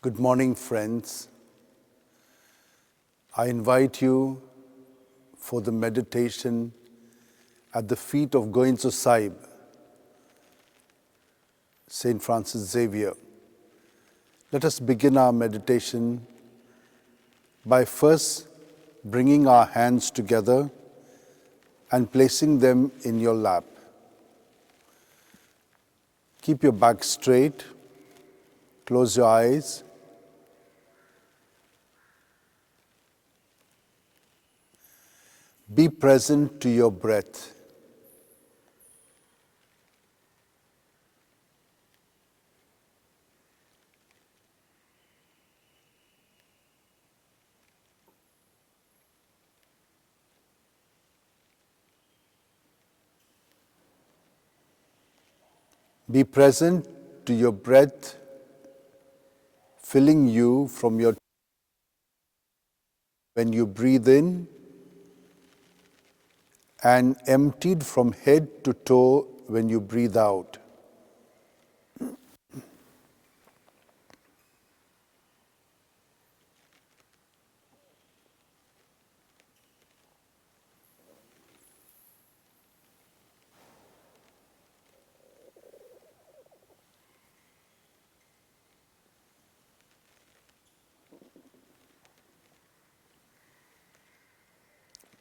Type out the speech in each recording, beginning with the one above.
Good morning, friends. I invite you for the meditation at the feet of Goinzo Sahib, St. Francis Xavier. Let us begin our meditation by first bringing our hands together and placing them in your lap. Keep your back straight, close your eyes. Be present to your breath. Be present to your breath, filling you from your when you breathe in and emptied from head to toe when you breathe out.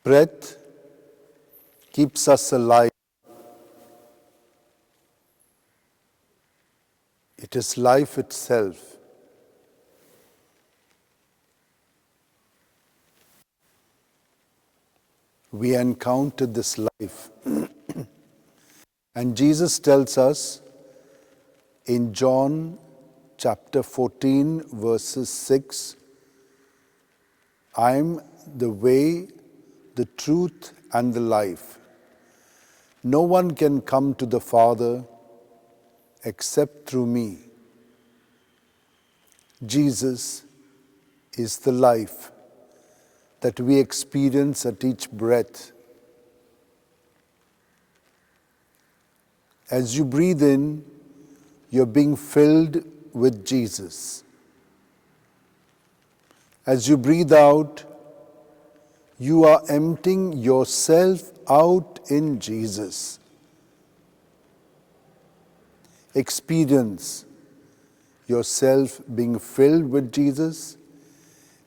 Breath keeps us alive. It is life itself. We encounter this life. And Jesus tells us in John chapter 14, verses 6, I am the way, the truth, and the life. No one can come to the Father except through me. Jesus is the life that we experience at each breath. As you breathe in, you're being filled with Jesus. As you breathe out, you are emptying yourself out in Jesus. Experience yourself being filled with Jesus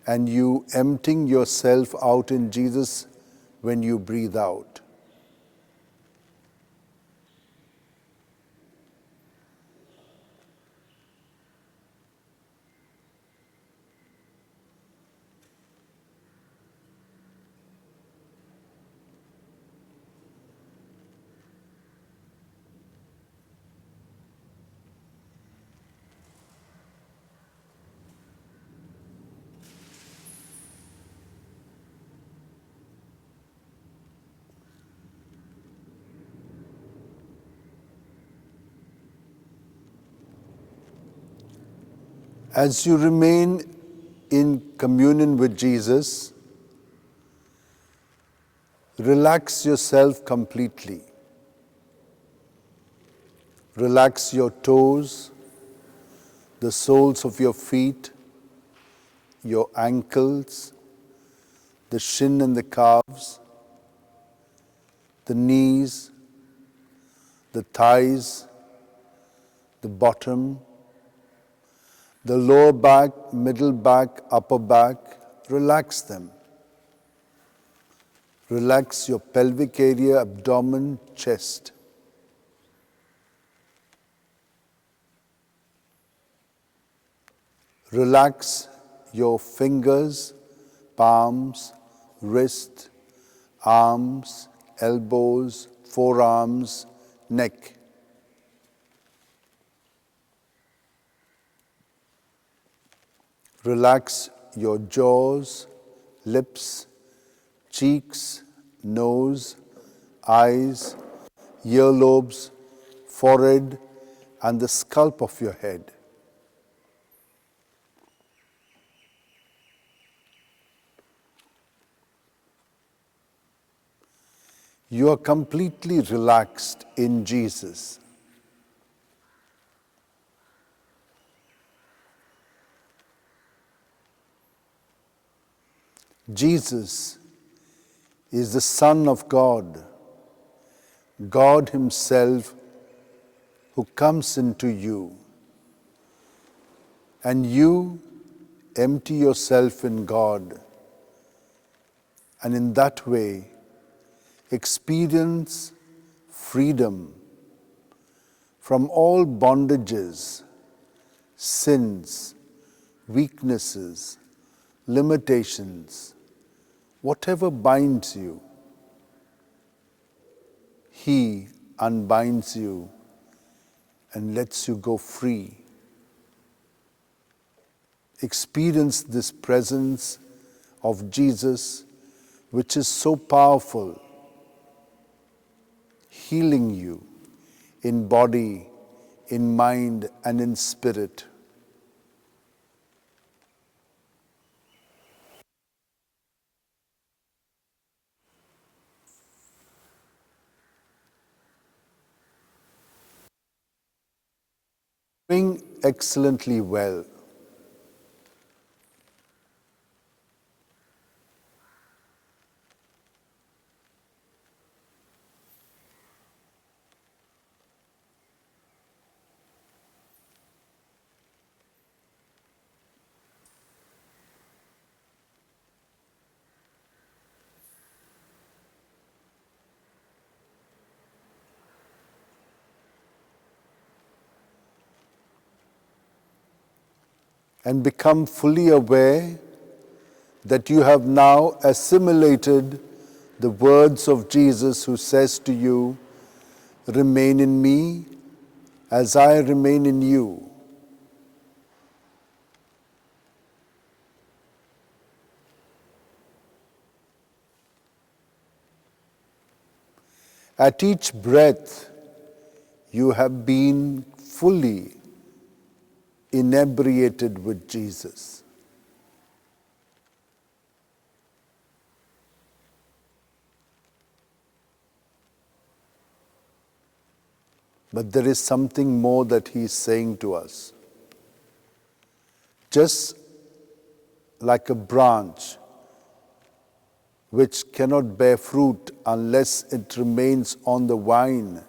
and you emptying yourself out in Jesus when you breathe out. As you remain in communion with Jesus, relax yourself completely. Relax your toes, the soles of your feet, your ankles, the shin and the calves, the knees, the thighs, the bottom, the lower back, middle back, upper back. Relax them. Relax your pelvic area, abdomen, chest. Relax your fingers, palms, wrist, arms, elbows, forearms, neck. Relax your jaws, lips, cheeks, nose, eyes, earlobes, forehead, and the scalp of your head. You are completely relaxed in Jesus. Jesus is the Son of God, God Himself who comes into you, and you empty yourself in God, and in that way experience freedom from all bondages, sins, weaknesses, limitations, whatever binds you. He unbinds you and lets you go free. Experience this presence of Jesus, which is so powerful, healing you in body, in mind, and in spirit. Doing excellently well. And become fully aware that you have now assimilated the words of Jesus, who says to you, "Remain in me as I remain in you." At each breath, you have been fully inebriated with Jesus. But there is something more that He is saying to us. Just like a branch which cannot bear fruit unless it remains on the vine,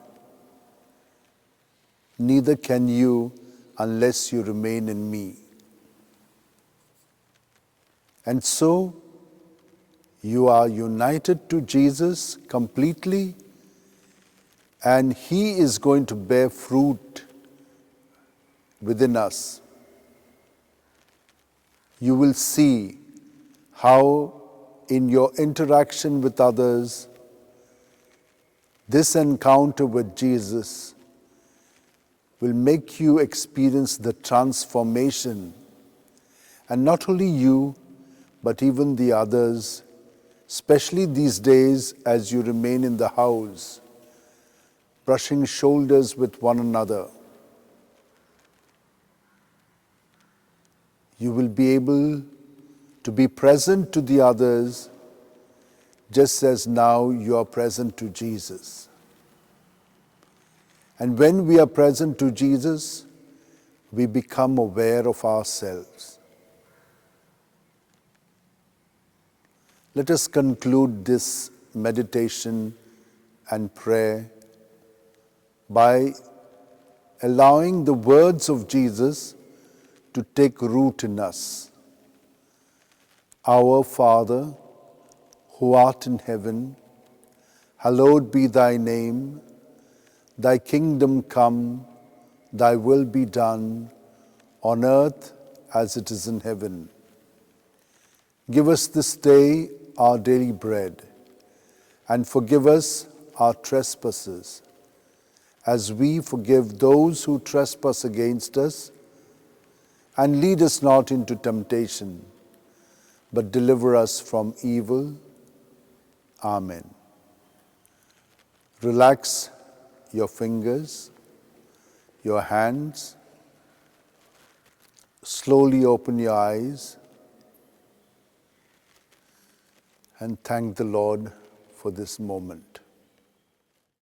neither can you unless you remain in me. And so, you are united to Jesus completely, and He is going to bear fruit within us. You will see how in your interaction with others, this encounter with Jesus will make you experience the transformation, and not only you, but even the others, especially these days as you remain in the house, brushing shoulders with one another. You will be able to be present to the others just as now you are present to Jesus. And when we are present to Jesus, we become aware of ourselves. Let us conclude this meditation and prayer by allowing the words of Jesus to take root in us. Our Father, who art in heaven, hallowed be thy name. Thy kingdom come, thy will be done, on earth as it is in heaven. Give us this day our daily bread, and forgive us our trespasses, as we forgive those who trespass against us. And lead us not into temptation, but deliver us from evil. Amen. Relax your fingers, your hands. Slowly open your eyes and thank the Lord for this moment.